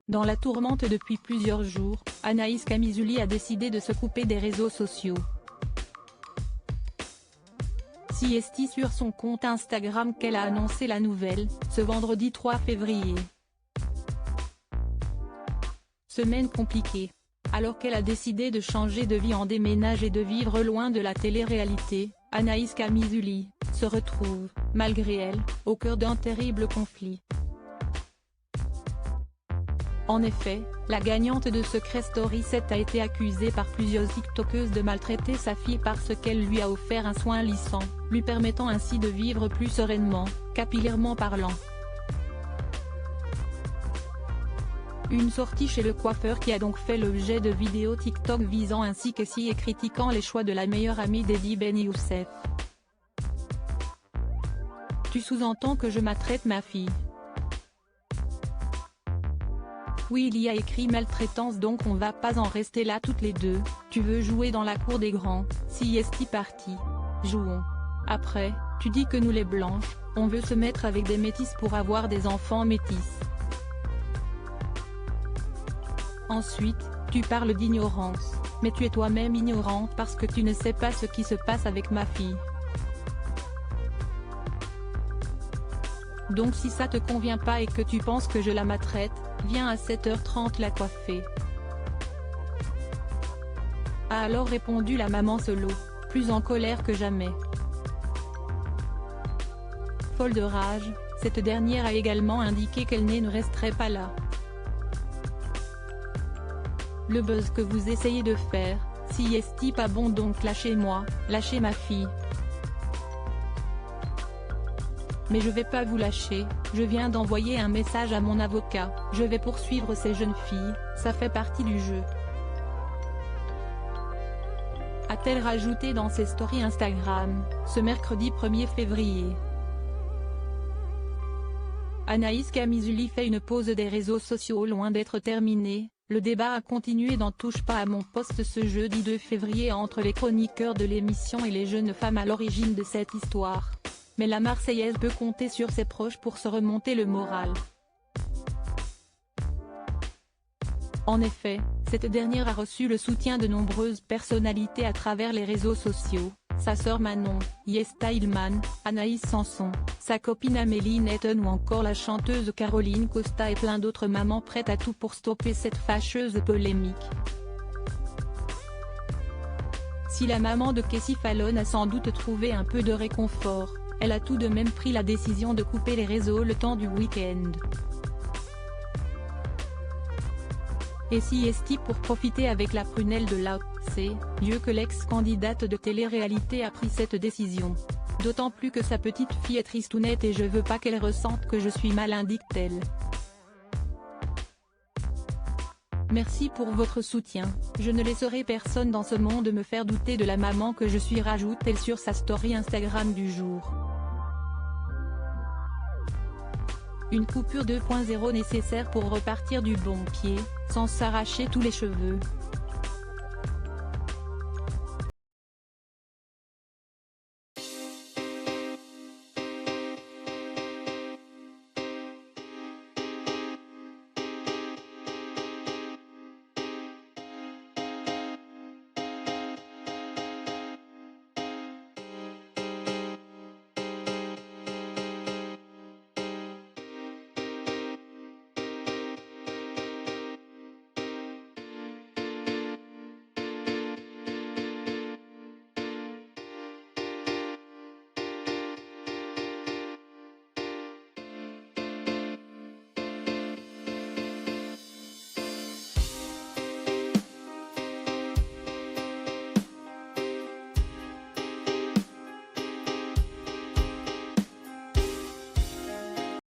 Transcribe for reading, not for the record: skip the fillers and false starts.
Dans la tourmente depuis plusieurs jours, Anaïs Camizuli a décidé de se couper des réseaux sociaux. C'est sur son compte Instagram qu'elle a annoncé la nouvelle, ce vendredi 3 février. Semaine compliquée. Alors qu'elle a décidé de changer de vie en déménage et de vivre loin de la télé-réalité, Anaïs Camizuli se retrouve, malgré elle, au cœur d'un terrible conflit. En effet, la gagnante de Secret Story 7 a été accusée par plusieurs tiktokeuses de maltraiter sa fille parce qu'elle lui a offert un soin lissant, lui permettant ainsi de vivre plus sereinement, capillairement parlant. Une sortie chez le coiffeur qui a donc fait l'objet de vidéos TikTok visant ainsi que si et critiquant les choix de la meilleure amie d'Eddie Ben Youssef. Tu sous-entends que je maltraite ma fille? Oui, il y a écrit maltraitance, donc on va pas en rester là toutes les deux. Tu veux jouer dans la cour des grands, si est parti. Jouons. Après, tu dis que nous les blanches, on veut se mettre avec des métis pour avoir des enfants métis. Ensuite, tu parles d'ignorance, mais tu es toi-même ignorante parce que tu ne sais pas ce qui se passe avec ma fille. Donc si ça te convient pas et que tu penses que je la maltraite, viens à 7h30 la coiffer. A alors répondu la maman solo, plus en colère que jamais. Folle de rage, cette dernière a également indiqué qu'elle ne resterait pas là. Le buzz que vous essayez de faire, si est pas bon, donc lâchez-moi, lâchez ma fille. Mais je vais pas vous lâcher, je viens d'envoyer un message à mon avocat, je vais poursuivre ces jeunes filles, ça fait partie du jeu. A-t-elle rajouté dans ses stories Instagram, ce mercredi 1er février. Anaïs Camizuli fait une pause des réseaux sociaux loin d'être terminée. Le débat a continué dans Touche pas à mon poste ce jeudi 2 février entre les chroniqueurs de l'émission et les jeunes femmes à l'origine de cette histoire. Mais la Marseillaise peut compter sur ses proches pour se remonter le moral. En effet, cette dernière a reçu le soutien de nombreuses personnalités à travers les réseaux sociaux, sa sœur Manon, Yesta Hillman, Anaïs Sanson, sa copine Amélie Netton ou encore la chanteuse Caroline Costa et plein d'autres mamans prêtes à tout pour stopper cette fâcheuse polémique. Si la maman de Kaycee Fallon a sans doute trouvé un peu de réconfort, elle a tout de même pris la décision de couper les réseaux le temps du week-end. Et si est pour profiter avec la prunelle de la c'est mieux que l'ex-candidate de télé-réalité a pris cette décision. D'autant plus que sa petite fille est tristounette et je veux pas qu'elle ressente que je suis mal, indique-t-elle. Merci pour votre soutien, je ne laisserai personne dans ce monde me faire douter de la maman que je suis, rajoute-t-elle sur sa story Instagram du jour. Une coupure 2.0 nécessaire pour repartir du bon pied, sans s'arracher tous les cheveux.